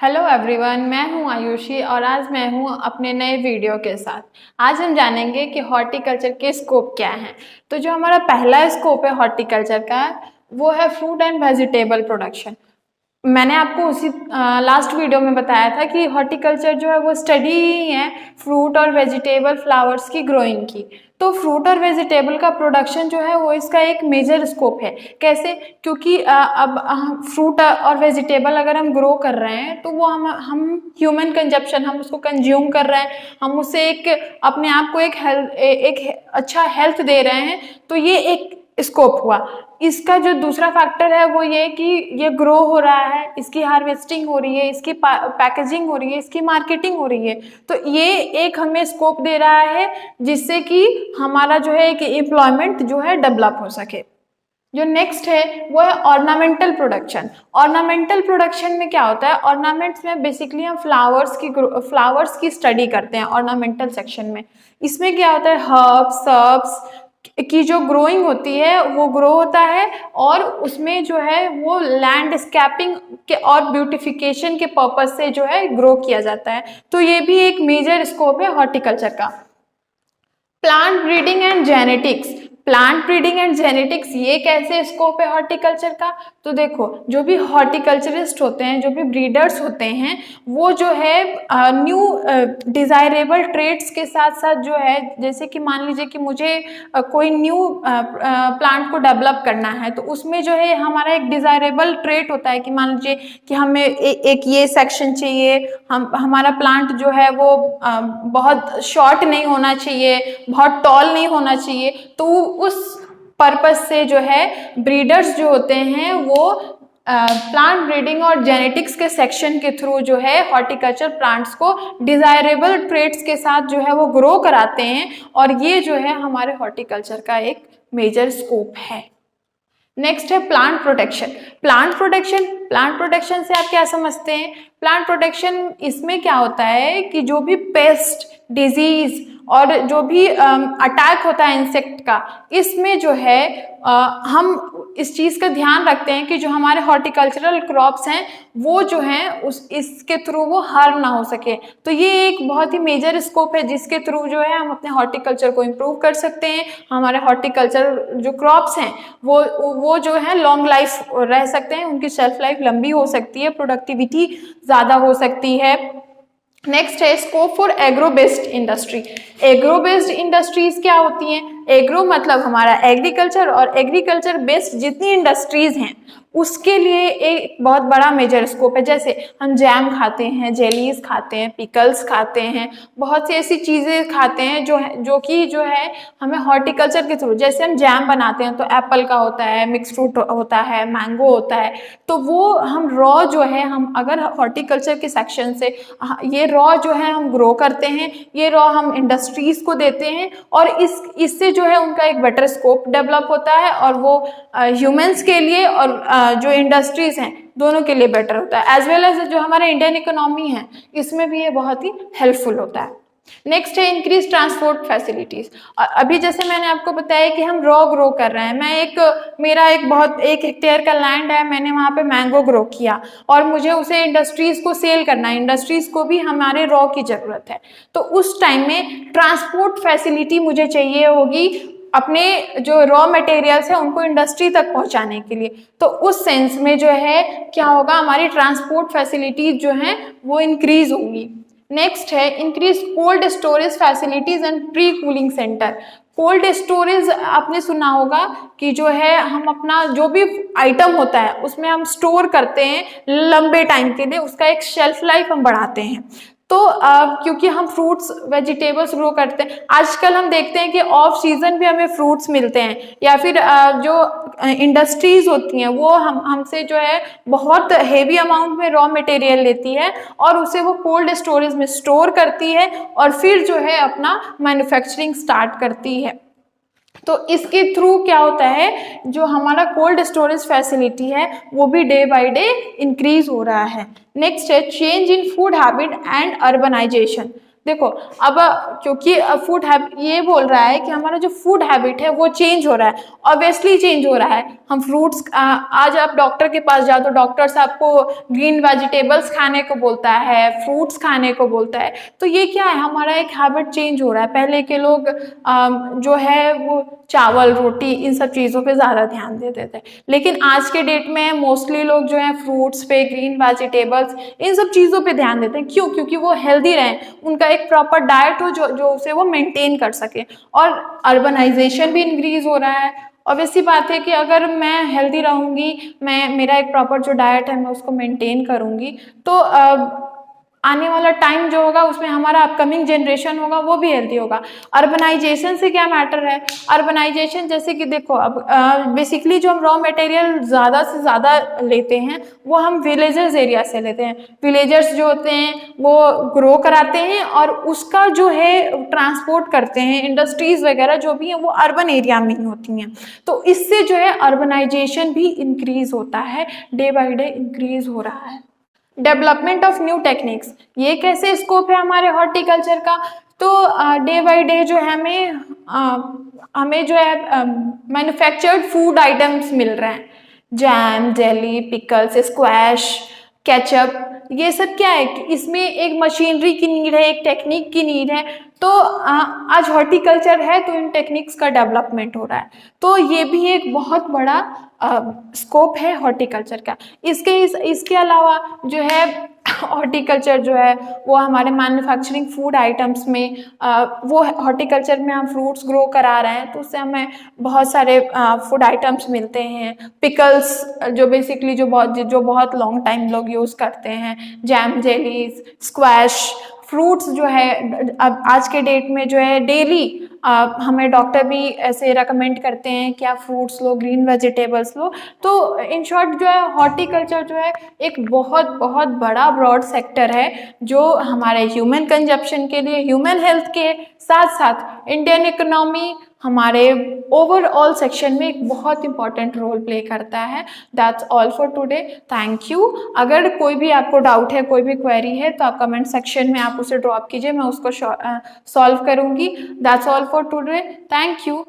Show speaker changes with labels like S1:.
S1: Hello everyone, मैं हूं आयुषी और आज मैं हूं अपने नए वीडियो के साथ। आज हम जानेंगे कि हॉर्टिकल्चर के स्कोप क्या हैं। तो जो हमारा पहला स्कोप है हॉर्टिकल्चर का, वो है फ्रूट एंड वेजिटेबल प्रोडक्शन। मैंने आपको उसी लास्ट वीडियो में बताया था कि हॉर्टिकल्चर जो है वो स्टडी ही है फ्रूट और वेजिटेबल फ्लावर्स की ग्रोइंग की। तो फ्रूट और वेजिटेबल का प्रोडक्शन जो है वो इसका एक मेजर स्कोप है। कैसे? क्योंकि अब फ्रूट और वेजिटेबल अगर हम ग्रो कर रहे हैं तो वो हम ह्यूमन कंजप्शन, हम उसको कंज्यूम कर रहे हैं, हम उससे एक अपने आप को एक अच्छा हेल्थ दे रहे हैं। तो ये एक स्कोप हुआ। इसका जो दूसरा फैक्टर है वो ये कि ये ग्रो हो रहा है, इसकी हार्वेस्टिंग हो रही है, इसकी पैकेजिंग हो रही है, इसकी मार्केटिंग हो रही है। तो ये एक हमें स्कोप दे रहा है जिससे कि हमारा जो है एक एम्प्लॉयमेंट जो है डेवलप हो सके। जो नेक्स्ट है वो है ऑर्नामेंटल प्रोडक्शन। ऑर्नामेंटल प्रोडक्शन में क्या होता है? ऑर्नामेंट्स में बेसिकली हम फ्लावर्स की स्टडी करते हैं ऑर्नामेंटल सेक्शन में। इसमें क्या होता है? हर्ब्स सर्ब्स की जो ग्रोइंग होती है वो ग्रो होता है और उसमें जो है वो लैंडस्केपिंग के और ब्यूटिफिकेशन के पर्पज से जो है ग्रो किया जाता है। तो ये भी एक मेजर स्कोप है हॉर्टिकल्चर का। Plant breeding and genetics. Plant breeding and genetics ये कैसे स्कोप है हॉर्टिकल्चर का? तो देखो, जो भी हॉर्टिकल्चरिस्ट होते हैं, जो भी ब्रीडर्स होते हैं, वो जो है न्यू डिजायरेबल ट्रेड्स के साथ साथ जो है, जैसे कि मान लीजिए कि मुझे कोई न्यू प्लांट को डेवलप करना है, तो उसमें जो है हमारा एक डिजायरेबल ट्रेट होता है कि मान लीजिए कि हमें एक ये सेक्शन चाहिए, हमारा प्लांट जो है वो बहुत शॉर्ट नहीं होना चाहिए, बहुत टॉल नहीं होना चाहिए। तो उस पर्पस से जो है ब्रीडर्स जो होते हैं वो प्लांट ब्रीडिंग और जेनेटिक्स के सेक्शन के थ्रू जो है हॉर्टिकल्चर प्लांट्स को डिजायरेबल ट्रेट्स के साथ जो है वो ग्रो कराते हैं। और ये जो है हमारे हॉर्टिकल्चर का एक मेजर स्कोप है। नेक्स्ट है प्लांट प्रोटेक्शन। प्लांट प्रोटेक्शन से आप क्या समझते हैं? प्लांट प्रोटेक्शन इसमें क्या होता है कि जो भी पेस्ट, डिजीज और जो भी अटैक होता है इंसेक्ट का, इसमें जो है हम इस चीज का ध्यान रखते हैं कि जो हमारे हॉर्टिकल्चरल क्रॉप्स हैं वो जो हैं इसके थ्रू वो हार्म ना हो सके। तो ये एक बहुत ही मेजर स्कोप है जिसके थ्रू जो है हम अपने हॉर्टिकल्चर को इम्प्रूव कर सकते हैं। हमारे हॉर्टिकल्चर जो क्रॉप्स हैं वो जो है लॉन्ग लाइफ रह सकते हैं, उनकी शेल्फ लाइफ लंबी हो सकती है, प्रोडक्टिविटी ज्यादा हो सकती है। नेक्स्ट है scope for agro based industry. Agro based industries क्या होती हैं? एग्रो मतलब हमारा एग्रीकल्चर, और एग्रीकल्चर बेस्ड जितनी इंडस्ट्रीज हैं उसके लिए एक बहुत बड़ा मेजर स्कोप है। जैसे हम जैम खाते हैं, जेलीज खाते हैं, पिकल्स खाते हैं, बहुत सी ऐसी चीजें खाते हैं जो है हमें हॉर्टिकल्चर के थ्रू, जैसे हम जैम बनाते हैं तो एप्पल का होता है, मिक्स फ्रूट होता है, मैंगो होता है। तो वो हम रॉ जो है, हम अगर हॉर्टिकल्चर के सेक्शन से ये रॉ जो है हम ग्रो करते हैं, ये रॉ हम इंडस्ट्रीज को देते हैं और इससे जो है उनका एक बेटर स्कोप डेवलप होता है और वो ह्यूमंस के लिए और जो इंडस्ट्रीज हैं दोनों के लिए बेटर होता है। एज वेल एज जो हमारे इंडियन इकोनॉमी है इसमें भी ये बहुत ही हेल्पफुल होता है। नेक्स्ट है इंक्रीज ट्रांसपोर्ट फैसिलिटीज। अभी जैसे मैंने आपको बताया कि हम रॉ ग्रो कर रहे हैं, मेरा एक हेक्टेयर का लैंड है, मैंने वहां पे मैंगो ग्रो किया और मुझे उसे इंडस्ट्रीज को सेल करना है, इंडस्ट्रीज को भी हमारे रॉ की जरूरत है। तो उस टाइम में ट्रांसपोर्ट फैसिलिटी मुझे चाहिए होगी अपने जो रॉ मटेरियल्स है उनको इंडस्ट्री तक पहुंचाने के लिए। तो उस सेंस में जो है क्या होगा, हमारी ट्रांसपोर्ट फैसिलिटीज जो हैं वो इंक्रीज होंगी। नेक्स्ट है increase cold storage facilities and pre cooling centre. Cold storage आपने सुना होगा कि जो है हम अपना जो भी आइटम होता है उसमें हम स्टोर करते हैं लंबे टाइम के लिए, उसका एक शेल्फ लाइफ हम बढ़ाते हैं। तो क्योंकि हम फ्रूट्स वेजिटेबल्स ग्रो करते हैं, आजकल हम देखते हैं कि ऑफ सीजन भी हमें फ्रूट्स मिलते हैं, या फिर जो इंडस्ट्रीज होती हैं वो हमसे जो है बहुत हेवी अमाउंट में रॉ मटेरियल लेती है और उसे वो कोल्ड स्टोरेज में स्टोर करती है और फिर जो है अपना मैन्युफैक्चरिंग स्टार्ट करती है। तो इसके थ्रू क्या होता है, जो हमारा कोल्ड स्टोरेज फैसिलिटी है वो भी डे बाय डे इंक्रीज हो रहा है। नेक्स्ट है change in food habit and urbanisation. देखो अब क्योंकि फूड हैबिट ये बोल रहा है कि हमारा जो फूड हैबिट है वो चेंज हो रहा है, ऑब्वियसली चेंज हो रहा है। हम फ्रूट्स, आज आप डॉक्टर के पास जाओ तो डॉक्टर्स आपको ग्रीन वेजिटेबल्स खाने को बोलता है, फ्रूट्स खाने को बोलता है। तो ये क्या है, हमारा एक हैबिट चेंज हो रहा है। पहले के लोग जो है वो चावल रोटी इन सब चीज़ों पे ज़्यादा ध्यान देते थे, लेकिन आज के डेट में मोस्टली लोग जो है फ्रूट्स पे, ग्रीन वेजिटेबल्स, इन सब चीज़ों पे ध्यान देते हैं। क्यों? क्योंकि वो हेल्दी रहें, उनका एक प्रॉपर डाइट हो जो उसे वो मेंटेन कर सके। और अर्बनाइजेशन भी इंक्रीज हो रहा है। ऑब्वियसली बात है कि अगर मैं हेल्दी रहूँगी, मेरा एक प्रॉपर जो डाइट है मैं उसको मेंटेन करूँगी, तो आने वाला टाइम जो होगा उसमें हमारा अपकमिंग जनरेशन होगा वो भी हेल्दी होगा। अर्बनाइजेशन से क्या मैटर है? अर्बनाइजेशन जैसे कि देखो, अब बेसिकली जो हम रॉ मटेरियल ज़्यादा से ज़्यादा लेते हैं वो हम विलेजर्स एरिया से लेते हैं। विलेजर्स जो होते हैं वो ग्रो कराते हैं और उसका जो है ट्रांसपोर्ट करते हैं, इंडस्ट्रीज वगैरह जो भी हैं वो अर्बन एरिया में ही होती हैं। तो इससे जो है अर्बनाइजेशन भी इंक्रीज होता है, डे बाई डे इंक्रीज हो रहा है। डेवलपमेंट ऑफ न्यू टेक्निक्स, ये कैसे स्कोप है हमारे हॉर्टिकल्चर का? तो डे बाय डे जो है हमें जो है मैन्युफैक्चर्ड फूड आइटम्स मिल रहे हैं। Jam, jelly, pickles, squash, ketchup, ये सब क्या है कि इसमें एक मशीनरी की नीड है, एक टेक्निक की नीड है। तो आज हॉर्टिकल्चर है तो इन टेक्निक्स का डेवलपमेंट हो रहा है। तो ये भी एक बहुत बड़ा स्कोप है हॉर्टिकल्चर का। इसके अलावा जो है हॉर्टिकल्चर जो है वो हमारे मैन्युफैक्चरिंग फूड आइटम्स में, वो हॉर्टिकल्चर में हम फ्रूट्स ग्रो करा रहे हैं तो उससे हमें बहुत सारे फूड आइटम्स मिलते हैं। पिकल्स जो बेसिकली जो बहुत लॉन्ग टाइम लोग यूज़ करते हैं, जैम, जेलीज, स्क्वैश, फ्रूट्स जो है अब आज के डेट में जो है डेली हमें डॉक्टर भी ऐसे रेकमेंड करते हैं कि आप फ्रूट्स लो, ग्रीन वेजिटेबल्स लो। तो इन शॉर्ट जो है हॉर्टिकल्चर जो है एक बहुत बहुत बड़ा ब्रॉड सेक्टर है जो हमारे ह्यूमन कंजप्शन के लिए, ह्यूमन हेल्थ के साथ साथ इंडियन इकोनॉमी, हमारे ओवरऑल सेक्शन में एक बहुत इंपॉर्टेंट रोल प्ले करता है। That's all for today, thank you. अगर कोई भी आपको डाउट है, कोई भी क्वेरी है तो आप कमेंट सेक्शन में आप उसे ड्रॉप कीजिए, मैं उसको सॉल्व करूंगी। That's all for today, thank you.